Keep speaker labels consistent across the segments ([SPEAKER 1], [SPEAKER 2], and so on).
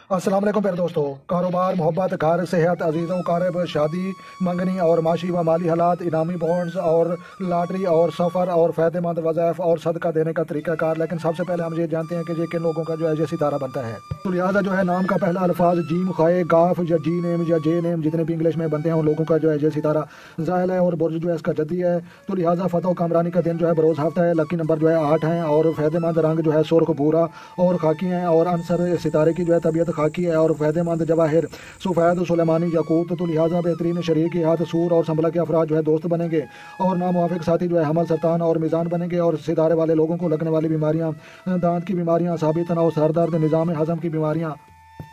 [SPEAKER 1] अस्सलाम वालेकुम प्यारे दोस्तों। कारोबार, मोहब्बत, घर, सेहत, अजीज़ों, कारब, शादी, मंगनी और माशी व माली हालात, इनामी बॉन्ड्स और लॉटरी और सफ़र और फ़ायदेमंद वज़ाइफ और सदका देने का तरीक़ाकार। लेकिन सबसे पहले हम ये जानते हैं कि ये किन लोगों का जो है ये सितारा बनता है। तो लिहाजा जो है नाम का पहला अल्फाज जीम, खाए, गाफ या जी नेम या जे नेम जितने भी इंग्लिश में बनते हैं उन लोगों का जो है ये सितारा ज़ाहिल है और बुर्ज जो है इसका जद्दी है। तो लिहाजा फ़तह कामरानी का दिन जो है बरोज़ हफ्ता है। लकी नंबर जो है 8 है और फ़ायदेमंद रंग जो है सुर्ख, भूरा और खाकी है और अंसर सितारे की जो है तबीयत खाकी है और फ़ायदेमंद जवाहिर सफ़ेद, सुलेमानी, यकूत। तो लिहाजा बेहतरीन शरीक हाथ, सूर और संभला के अफराद जो है दोस्त बनेंगे और नामुवाफिक साथी जो है हमल, सरतान और मिज़ान बनेंगे। और सितारे वाले लोगों को लगने वाली बीमारियाँ, दांत की बीमारियाँ, साबित तनाव, सर दर्द, निज़ाम हज़म की बीमारियाँ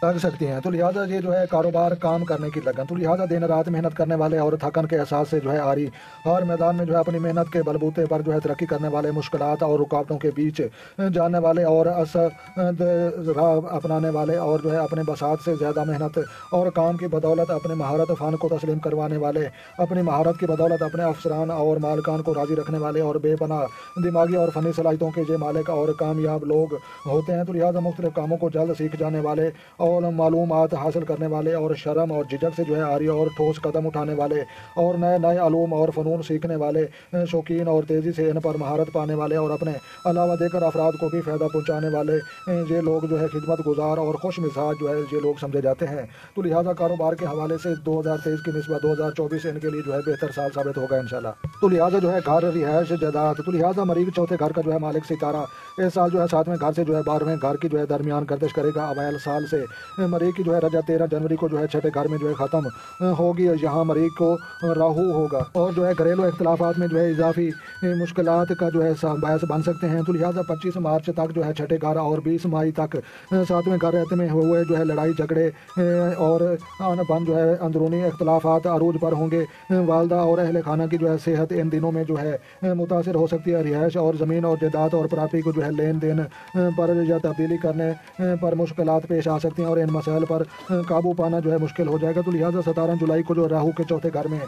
[SPEAKER 1] लग सकती हैं। तो लिहाजा ये जो है कारोबार, काम करने की लगन। तो लिहाजा दिन रात मेहनत करने वाले और थकन के एहसास से जो है आरी हर मैदान में जो है अपनी मेहनत के बलबूते पर जो है तरक्की करने वाले, मुश्किलात और रुकावटों के बीच जानने वाले और असद राह अपनाने वाले और जो है अपने बसात से ज़्यादा मेहनत और काम की बदौलत अपने महारत फ़न को तस्लीम करवाने वाले, अपनी महारत की बदौलत अपने अफसरान और मालकान को राज़ी रखने वाले और बेपनाह दिमागी और फ़नी सलाहियतों के ये मालिक और कामयाब लोग होते हैं। तो लिहाजा मुख्तलिफ कामों को जल्द सीख जाने वाले और मालूमात हासिल करने वाले और शर्म और झिझक से जो है आरी और ठोस कदम उठाने वाले और नए नए अलूम और फ़नून सीखने वाले शौकीन और तेज़ी से इन पर महारत पाने वाले और अपने अलावा देकर अफराद को भी फ़ायदा पहुँचाने वाले ये लोग जो है खिदमत गुजार और खुश मिजाज जो है ये लोग समझे जाते हैं। तो लिहाजा कारोबार के हवाले से 2023 की निस्बत 2024 इनके लिए जो है बेहतर साल साबित होगा इंशाल्लाह। तो लिहाजा जो है घर, रिहायश, जायदाद। तो लिहाजा मरीज़ चौथे घर का जो है मालिक सितारा इस साल जो है 7वें घर से जो है 12वें घर की जो है दरमियान गर्दिश करेगा। अवैल साल से मरीज़ की जो है रजा 13 जनवरी को जो है छठे घर में जो है ख़त्म होगी। यहाँ मरीज़ को राहु होगा और जो है घरेलू इख्तलाफात में जो है इजाफी मुश्किलात का जो है बायस बन सकते हैं। तो लिहाजा 25 मार्च तक जो है छठे घर और 20 मई तक 7वें घर रहते में हुए जो है लड़ाई झगड़े और अनबन जो है अंदरूनी इख्तलाफात अरूज पर होंगे। वालदा और अहल खाना की जो है सेहत इन दिनों में जो है मुतासर हो सकती है। रिहायश और ज़मीन और जायदाद और प्रॉपर्टी को जो है लेन देन पर या तब्दीली करने पर मुश्किलात पेश आ सकती हैं और इन मसाइल पर काबू पाना जो है मुश्किल हो जाएगा। तो लिहाजा 17 जुलाई को जो राहु के चौथे घर में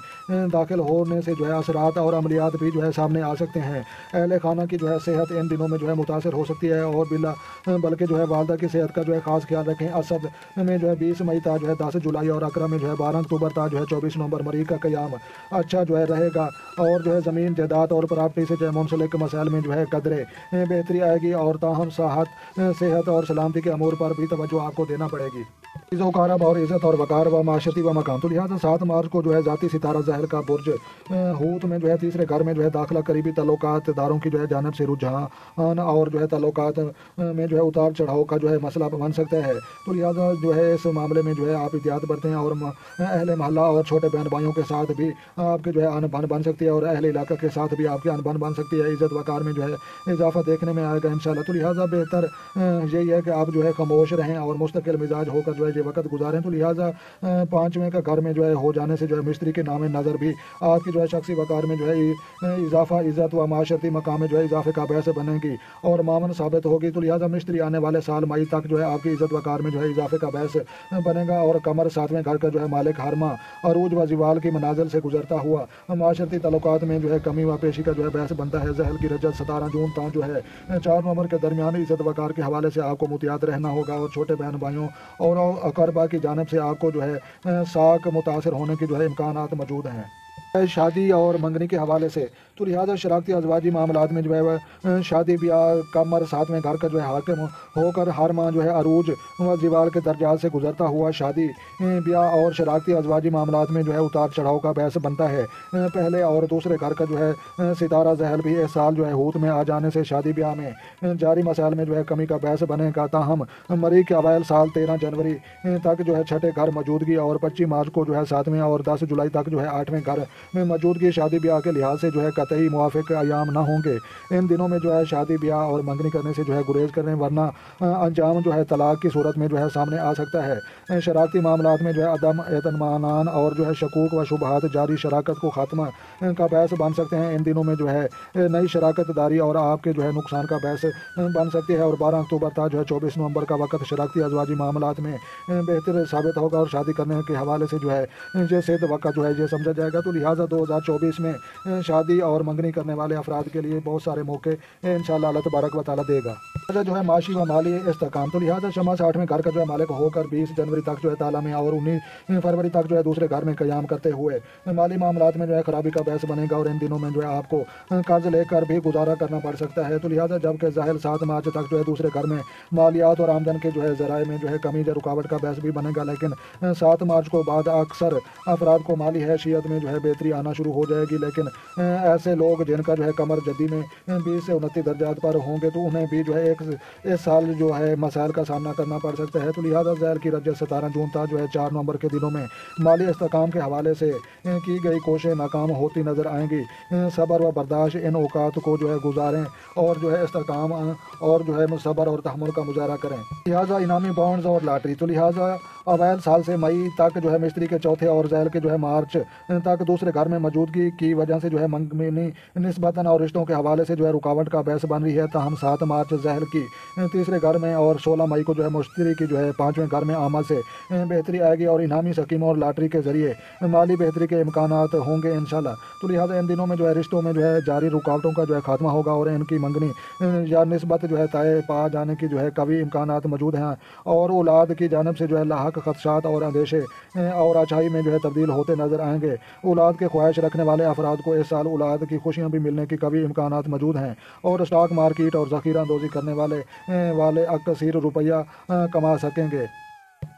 [SPEAKER 1] दाखिल होने से जो है असरात और अमलियात भी जो है सामने आ सकते हैं। अहल खाना की जो है सेहत इन दिनों में जो है मुतासर हो सकती है और बल्कि जो है वालदा की सेहत का जो है ख़ास ख्याल रखें। असद में जो है 20 मई तक जो है 10 जुलाई और अकरा में जो है 12 अक्टूबर तक जो है 24 नवंबर मरीज़ का क़याम अच्छा जो है रहेगा और जो है ज़मीन, जायदाद और प्रॉपर्टी से जो है मुंसलिक मसाइल में जो है कदरे बेहतरी आएगी और ताहम सेहत और सलामती के अमूर पर भी तवज्जो आपको देना पड़ेगी। चीज़ों का अरब और इज़्ज़त और वकार व माशरती व मकान। तो लिहाजा 7 मार्च को जो है ज़ाती सितारा ज़ाहिर का बुर्ज हूत में जो है तीसरे घर में जो है दाखिला करीबी तल्लुकात दारों की जो है जानब से रुझान और जो है तल्लुकात में जो है उतार चढ़ाव का जो है मसला बन सकता है। तो लिहाजा जो है इस मामले में जो है आप एहतियात बरतें और अहले महल्ला और छोटे बहन भाइयों के साथ भी आपके जो है अनबन बन सकती है और अहले इलाका के साथ भी आपकी अनबन बन सकती है। इज़्ज़त वकार में जो है इजाफा देखने में आएगा इंशाल्लाह। तो लिहाजा बेहतर यही है कि आप जो है खामोश रहें और मुस्तकिल मिजाज होकर जो है ये वक्त गुजारें। तो लिहाजा 5वें का घर में जो है हो जाने से जो है मिस्त्री के नाम नज़र भी आपकी जो है शख्सी वकार में जो है इजाफा, इज़्ज़त व माशरती मकाम में जो है इजाफे का बायस बनेगी और मामन साबित होगी। तो लिहाजा मिस्त्री आने वाले साल मई तक जो है आपकी इज़्ज़त वकार में जो है इजाफे का बायस बनेगा और कमर 7वें घर का जो है मालिक हरमा अरूज व जिवाल की मनाजिल से गुजरता हुआ माशरती तल्लुकात में जो है कमी व पेशी का जो है बायस बनता है। जहल की रजत 17 जून तक जो है 4 नवंबर के दरमियान इज़्ज़त वकार के हवाले से आपको मुहतियात रहना होगा और छोटे बहन भाइयों और अकरबा की जानिब से आपको जो है साक मुतासर होने की जो है इम्कानात मौजूद हैं। शादी और मंगनी के हवाले से तो लिहाजा शराकती अजवाजी मामलात में जो है वह शादी ब्याह कमर 7वें घर का जो है हाकिम होकर हर माह जो है अरूज व जिवाल के दर्जात से गुजरता हुआ शादी ब्याह और शराकती अजवाजी मामलात में जो है उतार चढ़ाव का बहस बनता है। पहले और दूसरे घर का जो है सितारा जहल भी इस साल जो है हूत में आ जाने से शादी ब्याह में जारी मसाइल में जो है कमी का बहस बनेगा। ताहम मरीज़ के अवैल साल 13 जनवरी तक जो है छठे घर मौजूदगी और 25 मार्च को जो है 7वें और 10 जुलाई तक जो है 8वें घर में मौजूदगी शादी ब्याह के लिहाज से जो है कतई मुवाफिक अयाम ना होंगे। इन दिनों में जो है शादी ब्याह और मंगनी करने से जो है गुरेज करें वरना अंजाम जो है तलाक की सूरत में जो है सामने आ सकता है। शरारती मामलात में जो है अदम एतमान और जो है शकूक व शुबहात जारी शराकत को ख़ात्मा का बायस बन सकते हैं। इन दिनों में जो है नई शराकत दारी और आपके जो है नुकसान का बायस बन सकती है और 12 अक्टूबर तक जो है 24 नवंबर का वक्त शरारती अजवाजी मामलात में बेहतर साबित होगा और शादी करने के हवाले से जो है ये सेहत वक्त जो है ये समझा जाएगा। तो لہٰذا 2024 میں شادی اور منگنی کرنے والے افراد کے لیے بہت سارے موقع انشاءاللہ اللہ تبارک و تعالیٰ دے گا۔ جو ہے معاشی و مالی استحکام، تو لہٰذا شمع 60 میں گھر کا جو ہے مالک ہو کر 20 جنوری تک جو ہے تعالیٰ میں اور 19 فروری تک جو ہے دوسرے گھر میں قیام کرتے ہوئے مالی معاملات میں جو ہے خرابی کا باعث بنے گا، اور ان دنوں میں جو ہے آپ کو قرض لے کر بھی گزارا کرنا پڑ سکتا ہے۔ تو لہٰذا جبکہ ظاہر 7 مارچ تک جو ہے دوسرے گھر میں مالیات اور آمدن کے جو ہے ذرائع میں جو ہے کمی یا رکاوٹ کا باعث بھی بنے گا، لیکن 7 مارچ کو بعد اکثر افراد کو مالی حیثیت میں جو ہے بہتری آنا شروع ہو جائے گی، لیکن ایسے لوگ جن کا جو ہے کمر جدی میں 20 سے 29 درجات پر ہوں گے تو انہیں بھی جو ہے اس سال جو ہے مسائل کا سامنا کرنا پڑ سکتا ہے۔ تو لہٰذا ذیل کی رجت 17 جون تک جو ہے 4 نومبر کے دنوں میں مالی استحکام کے حوالے سے کی گئی کوششیں ناکام ہوتی نظر آئیں گی۔ صبر و برداشت ان اوقات کو جو ہے گزاریں اور جو ہے استحکام اور جو ہے صبر اور تحمل کا مظاہرہ کریں۔ لہٰذا انعامی بانڈز اور لاٹری، تو لہٰذا اوائل سال سے مئی تک جو ہے مستری کے چوتھے اور ذیل کے جو ہے مارچ تک دوسرے گھر میں موجودگی کی وجہ سے جو ہے منگنی نسبتاً اور رشتوں کے حوالے سے جو ہے رکاوٹ کا باعث بن رہی ہے، تاہم 7 مارچ ذیل کی تیسرے گھر میں اور 16 مئی کو جو ہے مشتری کی جو ہے 5ویں گھر میں آمد سے بہتری آئے گی، اور انعامی سکیموں اور لاٹری کے ذریعے مالی بہتری کے امکانات ہوں گے انشاءاللہ۔ تو لہٰذا ان دنوں میں جو ہے رشتوں میں جو ہے جاری رکاوٹوں کا جو ہے خاتمہ ہوگا، اور ان کی منگنی یا نسبت جو ہے طے پا جانے کی جو ہے قوی امکانات موجود ہیں، اور اولاد کی جانب سے جو ہے لاحق خدشات اور اندیشے اور اچھائی میں جو ہے تبدیل ہوتے نظر آئیں گے۔ اولاد کے خواہش رکھنے والے افراد کو اس سال اولاد کی خوشیاں بھی ملنے کی قوی امکانات موجود ہیں، اور اسٹاک مارکیٹ اور ذخیرہ اندوزی کرنے والے کثیر روپیہ کما سکیں گے۔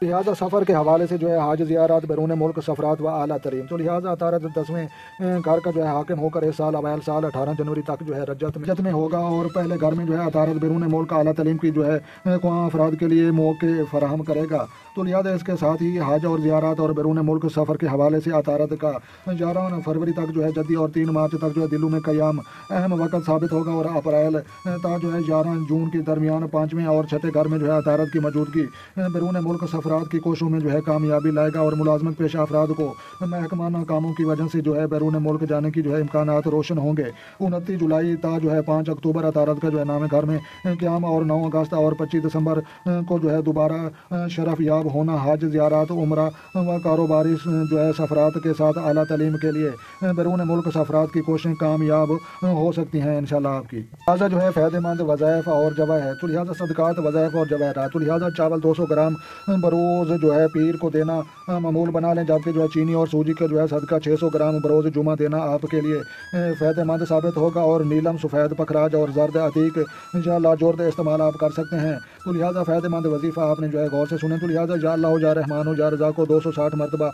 [SPEAKER 1] لہٰذا سفر کے حوالے سے جو ہے حج زیارات، بیرون ملک سفرات و اعلیٰ ترین، تو لہٰذا عطارد 10ویں گھر کا جو ہے حاکم ہو کر اس سال اوائل سال 18 جنوری تک جو ہے رجت میں ہوگا، اور پہلے گھر میں جو ہے عطارد بیرون ملک اعلیٰ تعلیم کی جو ہے خواہاں افراد کے لیے موقع فراہم کرے گا۔ تو لہٰذا اس کے ساتھ ہی حج اور زیارات اور بیرون ملک سفر کے حوالے سے عطارد کا 11 فروری تک جو ہے جدی اور 3 مارچ تک جو ہے دلوں میں قیام اہم وقت ثابت ہوگا، اور اپریل تا جو ہے 11 جون کے درمیان 5ویں اور 6 گھر میں جو ہے عطارد کی موجودگی بیرون ملک سفرات کی کوششوں میں جو ہے کامیابی لائے گا، اور ملازمت پیشہ افراد کو محکمانہ کاموں کی وجہ سے جو ہے بیرون ملک جانے کی جو ہے امکانات روشن ہوں گے۔ 29 جولائی تا جو ہے 5 اکتوبر عطارد کا جو ہے نام گھر میں قیام، اور 9 اگست اور 25 دسمبر کو جو ہے دوبارہ شرف یاب ہونا حج زیارات عمرہ و کاروباری جو ہے سفرات کے ساتھ اعلیٰ تعلیم کے لیے بیرون ملک سفرات کی کوششیں کامیاب ہو سکتی ہیں انشاءاللہ آپ کی۔ لہٰذا جو ہے فائدہ مند وظائف اور جوائے ہے، تو لہٰذا صدقات وظائف اور جواہرات، تو لہٰذا چاول 200 گرام بروز جو ہے پیر کو دینا معمول بنا لیں، جبکہ جو ہے چینی اور سوجی کا جو ہے صدقہ 600 گرام بروز جمعہ دینا آپ کے لیے فائدہ مند ثابت ہوگا، اور نیلم، سفید پکھراج اور زرد عتیق یا لاجورد استعمال آپ کر سکتے ہیں۔ تو لہٰذا فائدہ مند وظیفہ آپ نے جو ہے غور سے سنیں، تو لہٰذا یا اللہ یا رحمان یا رضا کو 260 مرتبہ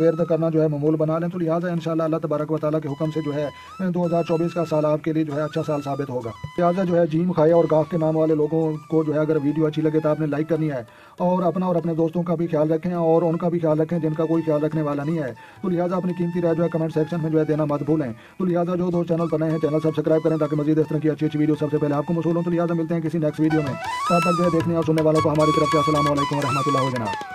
[SPEAKER 1] ورد کرنا جو ہے معمول بنا لیں۔ تو لہٰذا انشاءاللہ اللہ تبارک و تعالیٰ کے حکم سے جو ہے 2024 کا سال آپ کے لیے جو ہے اچھا سال ثابت ہوگا۔ لہٰذا جو ہے جیم کھایا اور گاف کے نام والے لوگوں کو جو ہے اگر ویڈیو اچھی لگے تو آپ نے لائک کرنی ہے، اور اپنا اور اپنے دوستوں کا بھی خیال رکھیں، اور ان کا بھی خیال رکھیں جن کا کوئی خیال رکھنے والا نہیں ہے۔ تو لہٰذا اپنی قیمتی رائے جو ہے کمنٹ سیکشن میں جو ہے دینا مت بھولیں۔ تو لہٰذا جو دوست چینل پر نئے ہیں چینل سبسکرائب کریں تاکہ مزید اس طرح کی اچھی ویڈیو سب سے پہلے آپ کو موصول ہوں۔ تو لہٰذا ملتے ہیں کسی نیکسٹ ویڈیو میں، تب تک جو ہے دیکھنے اور سننے والوں کو ہماری طرف سے السلام علیکم و رحمۃ اللہ و برکاتہ۔